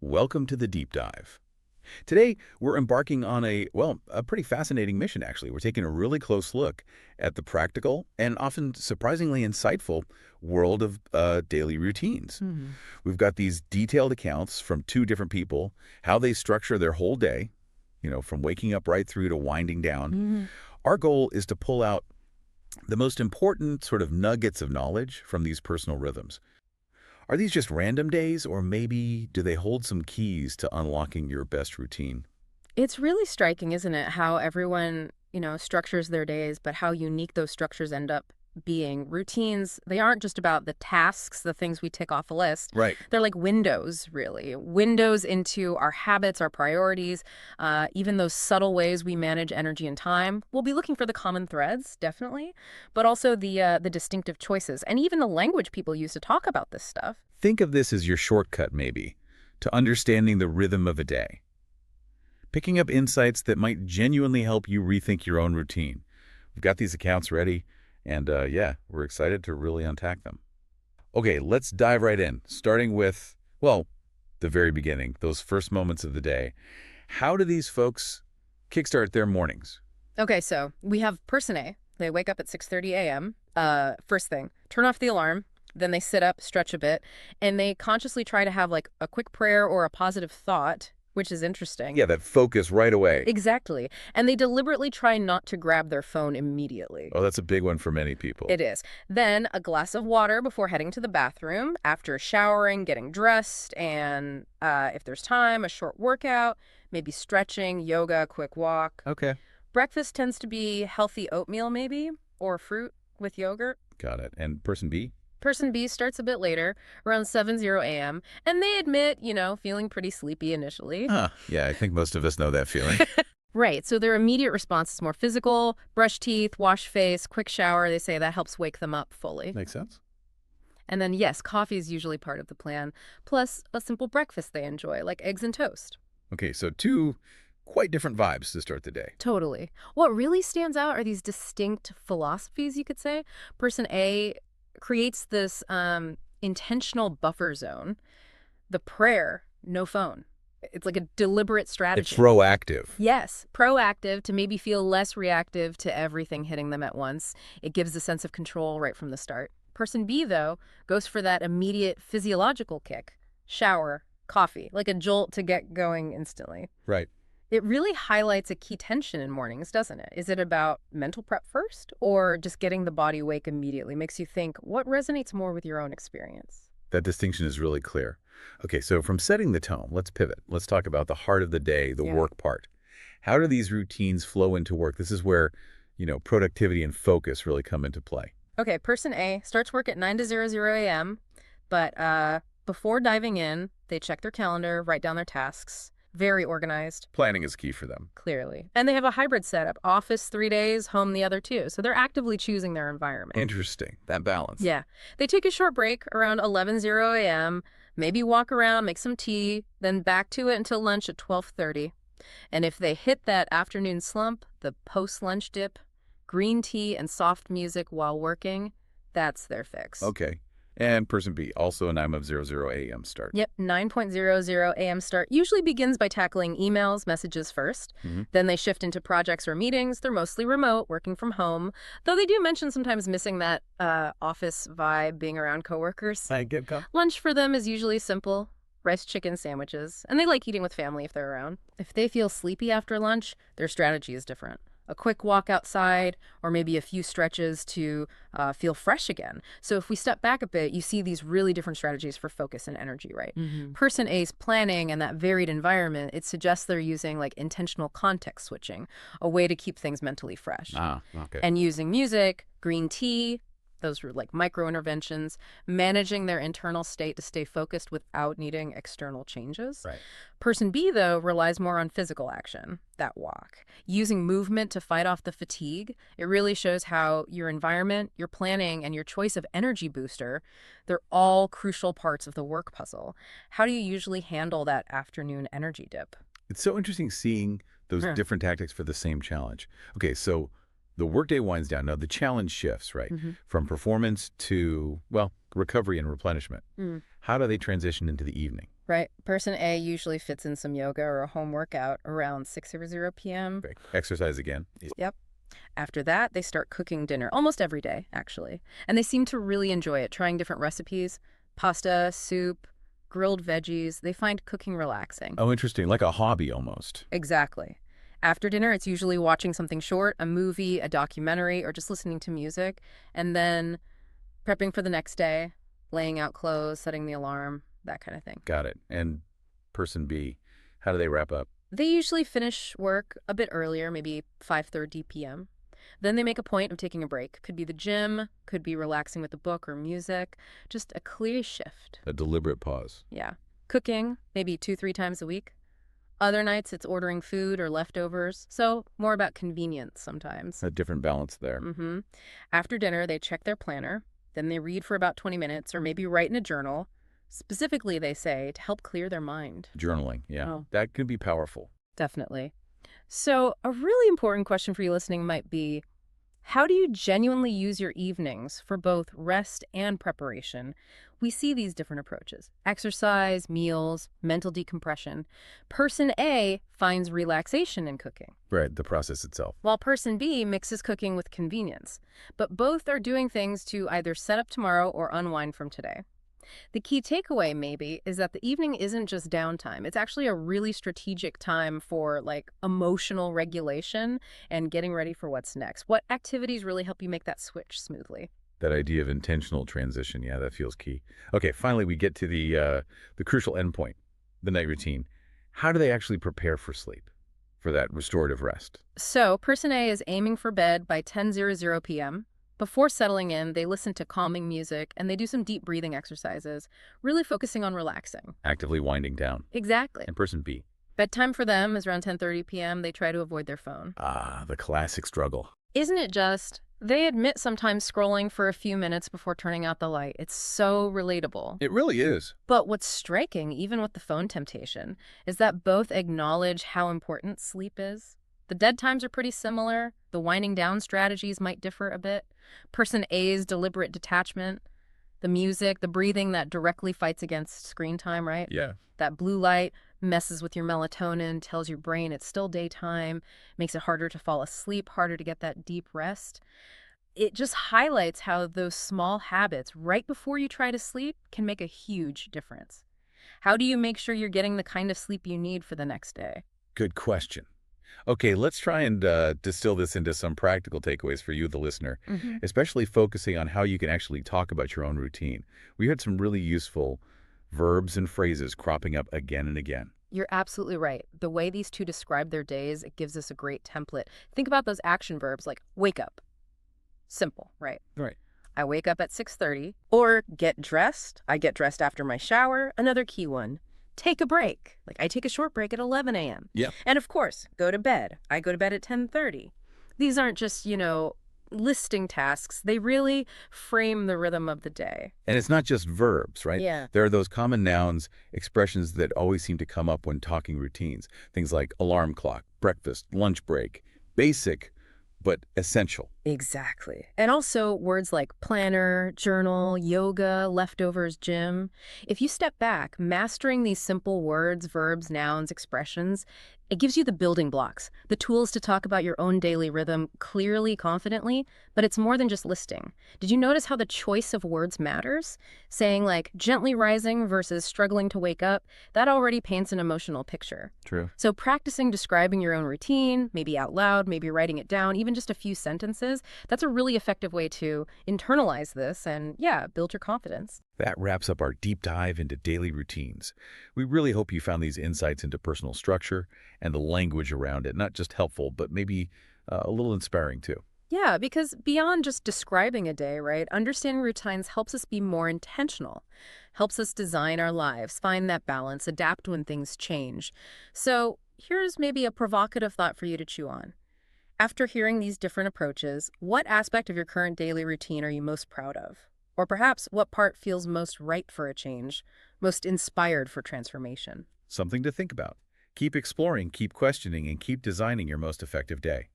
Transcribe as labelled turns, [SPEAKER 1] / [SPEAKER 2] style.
[SPEAKER 1] Welcome to the deep dive. Today, we're embarking on a pretty fascinating mission, actually. We're taking a really close look at the practical and often surprisingly insightful world of daily routines.
[SPEAKER 2] Hmm.
[SPEAKER 1] We've got these detailed accounts from two different people, how they structure their whole day, from waking up right through to winding down.
[SPEAKER 2] Hmm.
[SPEAKER 1] Our goal is to pull out the most important sort of nuggets of knowledge from these personal rhythms. Are these just random days, or maybe do they hold some keys to unlocking your best routine?
[SPEAKER 2] It's really striking, isn't it, how everyone, structures their days, but how unique those structures end up being. Routines, they aren't just about the tasks, the things we tick off a list.
[SPEAKER 1] Right.
[SPEAKER 2] They're like windows, really. Windows into our habits, our priorities, even those subtle ways we manage energy and time. We'll be looking for the common threads, definitely, but also the distinctive choices and even the language people use to talk about this stuff.
[SPEAKER 1] Think of this as your shortcut, maybe, to understanding the rhythm of a day. Picking up insights that might genuinely help you rethink your own routine. We've got these accounts ready, and yeah, we're excited to really unpack them. Okay, let's dive right in, starting with, well, the very beginning, those first moments of the day. How do these folks kickstart their mornings?
[SPEAKER 2] Okay, so we have person A. They wake up at 6:30 a.m. First thing, turn off the alarm. Then they sit up, stretch a bit, and they consciously try to have like a quick prayer or a positive thought, which is interesting.
[SPEAKER 1] Yeah, that focus right away.
[SPEAKER 2] Exactly. And they deliberately try not to grab their phone immediately.
[SPEAKER 1] Oh, that's a big one for many people.
[SPEAKER 2] It is. Then a glass of water before heading to the bathroom, after showering, getting dressed, and if there's time, a short workout, maybe stretching, yoga, quick walk.
[SPEAKER 1] Okay.
[SPEAKER 2] Breakfast tends to be healthy oatmeal maybe, or fruit with yogurt.
[SPEAKER 1] Got it. And person B?
[SPEAKER 2] Person B starts a bit later, around 7:00 a.m., and they admit, feeling pretty sleepy initially.
[SPEAKER 1] Huh. Yeah, I think most of us know that feeling.
[SPEAKER 2] Right, so their immediate response is more physical, brush teeth, wash face, quick shower. They say that helps wake them up fully.
[SPEAKER 1] Makes sense.
[SPEAKER 2] And then, yes, coffee is usually part of the plan, plus a simple breakfast they enjoy, like eggs and toast.
[SPEAKER 1] Okay, so two quite different vibes to start the day.
[SPEAKER 2] Totally. What really stands out are these distinct philosophies, you could say. Person A creates this intentional buffer zone. The prayer, no phone. It's like a deliberate
[SPEAKER 1] It's
[SPEAKER 2] strategy.
[SPEAKER 1] proactive.
[SPEAKER 2] Yes, proactive to maybe feel less reactive to everything hitting them at once. It gives a sense of control right from the start. Person B, though, goes for that immediate physiological kick. Shower, coffee, like a jolt to get going instantly.
[SPEAKER 1] Right.
[SPEAKER 2] It really highlights a key tension in mornings, doesn't it? Is it about mental prep first or just getting the body awake immediately? Makes you think, what resonates more with your own experience?
[SPEAKER 1] That distinction is really clear. Okay, so from setting the tone, let's pivot. Let's talk about the heart of the day, the
[SPEAKER 2] Yeah.
[SPEAKER 1] work part. How do these routines flow into work? This is where, productivity and focus really come into play.
[SPEAKER 2] Okay, person A starts work at 9:00 a.m., but before diving in, they check their calendar, write down their tasks. Very organized,
[SPEAKER 1] Planning is key for them.
[SPEAKER 2] clearly. And they have a hybrid setup, office 3 days, home the other two. So they're actively choosing their environment.
[SPEAKER 1] Interesting, that balance.
[SPEAKER 2] Yeah. They take a short break around 11:00 a.m., maybe walk around, make some tea, then back to it until lunch at 12:30. And if they hit that afternoon slump, the post-lunch dip, green tea and soft music while working, that's their fix.
[SPEAKER 1] Okay. And person B, also a 9:00 a.m. start.
[SPEAKER 2] Yep, 9:00 a.m. start usually begins by tackling emails, messages first.
[SPEAKER 1] Mhm.
[SPEAKER 2] Then they shift into projects or meetings. They're mostly remote, working from home, though they do mention sometimes missing that office vibe, being around coworkers.
[SPEAKER 1] I get come.
[SPEAKER 2] Lunch for them is usually simple, rice chicken sandwiches, and they like eating with family if they're around. If they feel sleepy after lunch, their strategy is different. A quick walk outside, or maybe a few stretches to feel fresh again. So if we step back a bit, you see these really different strategies for focus and energy, right? Person A's planning and that varied environment, it suggests they're using like intentional context switching, a way to keep things mentally fresh.
[SPEAKER 1] Ah, okay.
[SPEAKER 2] And using music, green tea, those were like micro interventions, managing their internal state to stay focused without needing external changes.
[SPEAKER 1] Right.
[SPEAKER 2] Person B, though, relies more on physical action, that walk. Using movement to fight off the fatigue, it really shows how your environment, your planning, and your choice of energy booster, they're all crucial parts of the work puzzle. How do you usually handle that afternoon energy dip?
[SPEAKER 1] It's so interesting seeing those
[SPEAKER 2] Yeah.
[SPEAKER 1] different tactics for the same challenge. Okay, so the workday winds down. Now, the challenge shifts, right? From performance to, well, recovery and replenishment.
[SPEAKER 2] Mm.
[SPEAKER 1] How do they transition into the evening?
[SPEAKER 2] Right. Person A usually fits in some yoga or a home workout around 6:00 p.m.
[SPEAKER 1] Okay. Exercise again.
[SPEAKER 2] Yep. After that, they start cooking dinner almost every day, actually. And they seem to really enjoy it, trying different recipes, pasta, soup, grilled veggies. They find cooking relaxing.
[SPEAKER 1] Oh, interesting. Like a hobby almost.
[SPEAKER 2] Exactly. After dinner, it's usually watching something short, a movie, a documentary, or just listening to music, and then prepping for the next day, laying out clothes, setting the alarm, that kind of thing.
[SPEAKER 1] Got it. And person B, how do they wrap up?
[SPEAKER 2] They usually finish work a bit earlier, maybe 5:30 p.m. Then they make a point of taking a break. Could be the gym, could be relaxing with a book or music, just a clear shift.
[SPEAKER 1] A deliberate pause.
[SPEAKER 2] Yeah. Cooking, maybe 2, 3 times a week. Other nights it's ordering food or leftovers, so more about convenience sometimes.
[SPEAKER 1] A different balance there.
[SPEAKER 2] Mm-hmm. After dinner, they check their planner. Then they read for about 20 minutes or maybe write in a journal. Specifically, they say, to help clear their mind.
[SPEAKER 1] Journaling. Yeah.
[SPEAKER 2] Oh.
[SPEAKER 1] That can be powerful.
[SPEAKER 2] Definitely. So, a really important question for you listening might be, how do you genuinely use your evenings for both rest and preparation? We see these different approaches: exercise, meals, mental decompression. Person A finds relaxation in cooking,
[SPEAKER 1] Right. The process itself.
[SPEAKER 2] while person B mixes cooking with convenience. But both are doing things to either set up tomorrow or unwind from today. The key takeaway, maybe, is that the evening isn't just downtime. It's actually a really strategic time for like emotional regulation and getting ready for what's next. What activities really help you make that switch smoothly?
[SPEAKER 1] That idea of intentional transition. Yeah, that feels key. Okay. Finally, we get to the crucial endpoint, the night routine. How do they actually prepare for sleep, for that restorative rest?
[SPEAKER 2] So, person A is aiming for bed by 10:00 p.m. Before settling in, they listen to calming music and they do some deep breathing exercises, really focusing on relaxing.
[SPEAKER 1] Actively winding down.
[SPEAKER 2] Exactly.
[SPEAKER 1] And person B.
[SPEAKER 2] Bedtime for them is around 10:30 p.m. They try to avoid their phone.
[SPEAKER 1] Ah, the classic struggle.
[SPEAKER 2] Isn't it just? They admit sometimes scrolling for a few minutes before turning out the light. It's so relatable.
[SPEAKER 1] It really is.
[SPEAKER 2] But what's striking, even with the phone temptation, is that both acknowledge how important sleep is. The dead times are pretty similar. The winding down strategies might differ a bit. Person A's deliberate detachment, the music, the breathing that directly fights against screen time, right?
[SPEAKER 1] Yeah.
[SPEAKER 2] That blue light messes with your melatonin, tells your brain it's still daytime, makes it harder to fall asleep, harder to get that deep rest. It just highlights how those small habits right before you try to sleep can make a huge difference. How do you make sure you're getting the kind of sleep you need for the next day?
[SPEAKER 1] Good question. Okay, let's try and distill this into some practical takeaways for you, the listener, especially focusing on how you can actually talk about your own routine. We had some really useful verbs and phrases cropping up again and again.
[SPEAKER 2] You're absolutely right. The way these two describe their days, it gives us a great template. Think about those action verbs like wake up. Simple, right?
[SPEAKER 1] Right.
[SPEAKER 2] I wake up at 6:30. Or get dressed. I get dressed after my shower. Another key one. Take a break. Like I take a short break at 11 a.m.
[SPEAKER 1] Yep.
[SPEAKER 2] And of course, go to bed. I go to bed at 10:30. These aren't just, listing tasks. They really frame the rhythm of the day.
[SPEAKER 1] And it's not just verbs, right?
[SPEAKER 2] Yeah.
[SPEAKER 1] There are those common nouns, expressions that always seem to come up when talking routines. Things like alarm clock, breakfast, lunch break, basic, but essential.
[SPEAKER 2] Exactly. And also words like planner, journal, yoga, leftovers, gym. If you step back, mastering these simple words, verbs, nouns, expressions, it gives you the building blocks, the tools to talk about your own daily rhythm clearly, confidently, but it's more than just listing. Did you notice how the choice of words matters? Saying like gently rising versus struggling to wake up, that already paints an emotional picture.
[SPEAKER 1] True.
[SPEAKER 2] So practicing describing your own routine, maybe out loud, maybe writing it down, even just a few sentences, that's a really effective way to internalize this and, yeah, build your confidence.
[SPEAKER 1] That wraps up our deep dive into daily routines. We really hope you found these insights into personal structure and the language around it not just helpful, but maybe a little inspiring too.
[SPEAKER 2] Yeah, because beyond just describing a day, right, understanding routines helps us be more intentional, helps us design our lives, find that balance, adapt when things change. So here's maybe a provocative thought for you to chew on. After hearing these different approaches, what aspect of your current daily routine are you most proud of? Or perhaps what part feels most ripe for a change, most inspired for transformation?
[SPEAKER 1] Something to think about. Keep exploring, keep questioning, and keep designing your most effective day.